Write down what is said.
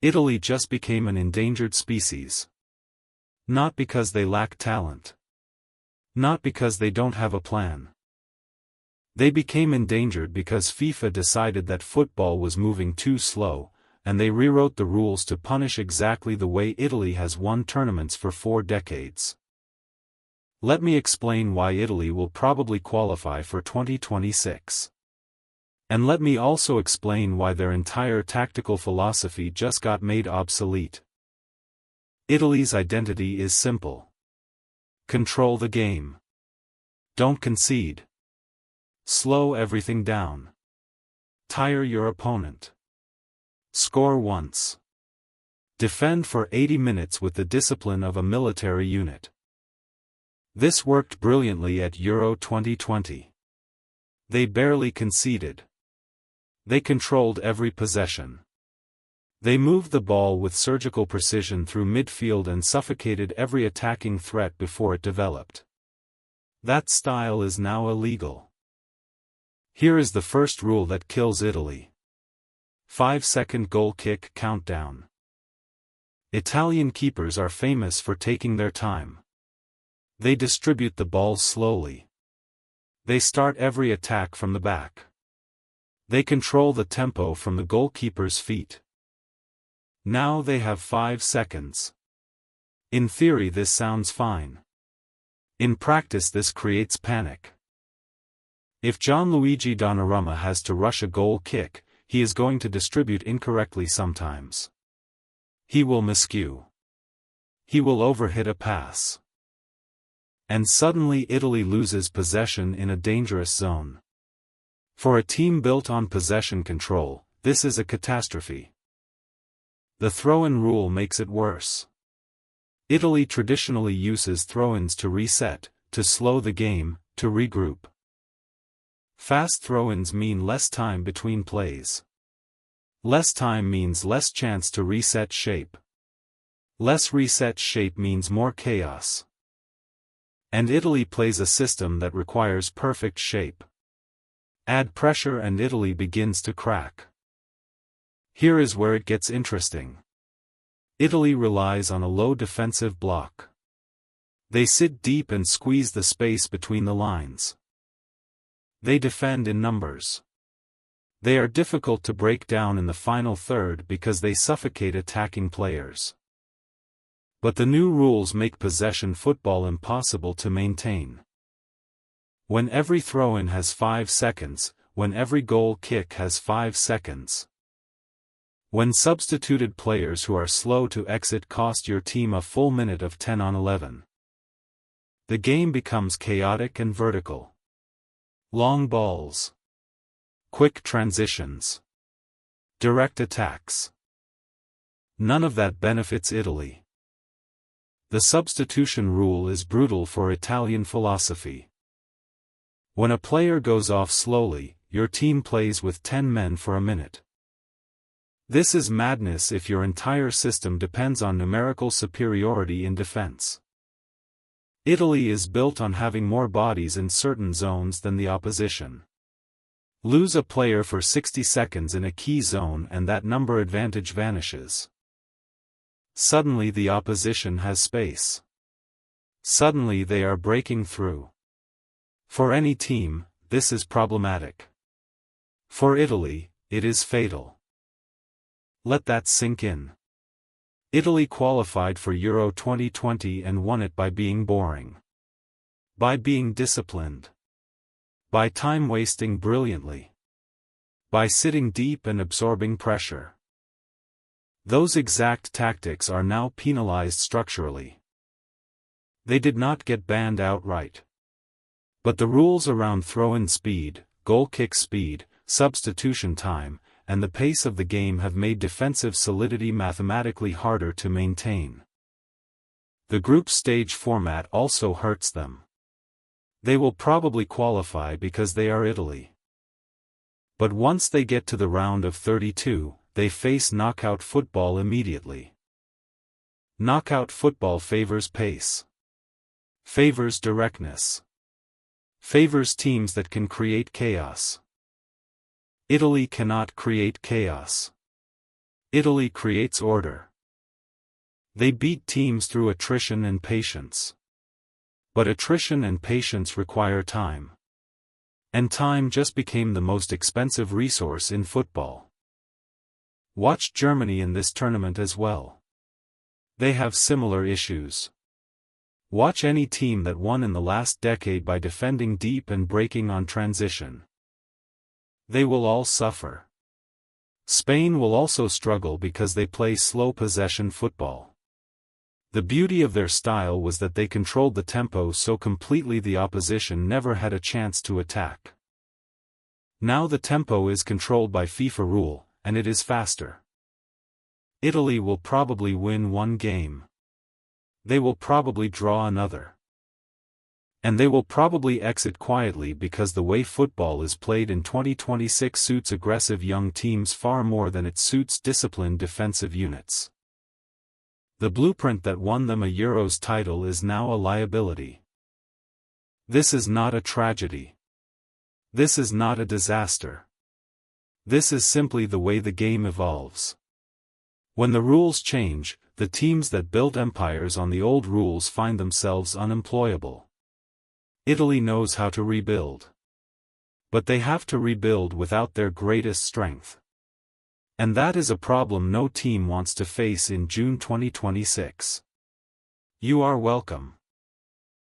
Italy just became an endangered species. Not because they lack talent. Not because they don't have a plan. They became endangered because FIFA decided that football was moving too slow, and they rewrote the rules to punish exactly the way Italy has won tournaments for 4 decades. Let me explain why Italy will probably qualify for 2026. And let me also explain why their entire tactical philosophy just got made obsolete. Italy's identity is simple. Control the game. Don't concede. Slow everything down. Tire your opponent. Score once. Defend for 80 minutes with the discipline of a military unit. This worked brilliantly at Euro 2020. They barely conceded. They controlled every possession. They moved the ball with surgical precision through midfield and suffocated every attacking threat before it developed. That style is now illegal. Here is the first rule that kills Italy. 5-second goal kick countdown. Italian keepers are famous for taking their time. They distribute the ball slowly. They start every attack from the back. They control the tempo from the goalkeeper's feet. Now they have 5 seconds. In theory this sounds fine. In practice this creates panic. If Gianluigi Donnarumma has to rush a goal kick, he is going to distribute incorrectly sometimes. He will miscue. He will overhit a pass. And suddenly Italy loses possession in a dangerous zone. For a team built on possession control, this is a catastrophe. The throw-in rule makes it worse. Italy traditionally uses throw-ins to reset, to slow the game, to regroup. Fast throw-ins mean less time between plays. Less time means less chance to reset shape. Less reset shape means more chaos. And Italy plays a system that requires perfect shape. Add pressure and Italy begins to crack. Here is where it gets interesting. Italy relies on a low defensive block. They sit deep and squeeze the space between the lines. They defend in numbers. They are difficult to break down in the final third because they suffocate attacking players. But the new rules make possession football impossible to maintain. When every throw-in has 5 seconds, when every goal kick has 5 seconds. When substituted players who are slow to exit cost your team a full minute of 10-on-11. The game becomes chaotic and vertical. Long balls. Quick transitions. Direct attacks. None of that benefits Italy. The substitution rule is brutal for Italian philosophy. When a player goes off slowly, your team plays with 10 men for a minute. This is madness if your entire system depends on numerical superiority in defense. Italy is built on having more bodies in certain zones than the opposition. Lose a player for 60 seconds in a key zone and that number advantage vanishes. Suddenly the opposition has space. Suddenly they are breaking through. For any team, this is problematic. For Italy, it is fatal. Let that sink in. Italy qualified for Euro 2020 and won it by being boring. By being disciplined. By time wasting brilliantly. By sitting deep and absorbing pressure. Those exact tactics are now penalized structurally. They did not get banned outright. But the rules around throw-in speed, goal kick speed, substitution time, and the pace of the game have made defensive solidity mathematically harder to maintain. The group stage format also hurts them. They will probably qualify because they are Italy. But once they get to the round of 32, they face knockout football immediately. Knockout football favors pace. Favors directness. Favors teams that can create chaos. Italy cannot create chaos. Italy creates order. They beat teams through attrition and patience. But attrition and patience require time. And time just became the most expensive resource in football. Watch Germany in this tournament as well. They have similar issues. Watch any team that won in the last decade by defending deep and breaking on transition. They will all suffer. Spain will also struggle because they play slow possession football. The beauty of their style was that they controlled the tempo so completely the opposition never had a chance to attack. Now the tempo is controlled by FIFA rule, and it is faster. Italy will probably win one game. They will probably draw another. And they will probably exit quietly because the way football is played in 2026 suits aggressive young teams far more than it suits disciplined defensive units. The blueprint that won them a Euros title is now a liability. This is not a tragedy. This is not a disaster. This is simply the way the game evolves. When the rules change, the teams that built empires on the old rules find themselves unemployable. Italy knows how to rebuild. But they have to rebuild without their greatest strength. And that is a problem no team wants to face in June 2026. You are welcome.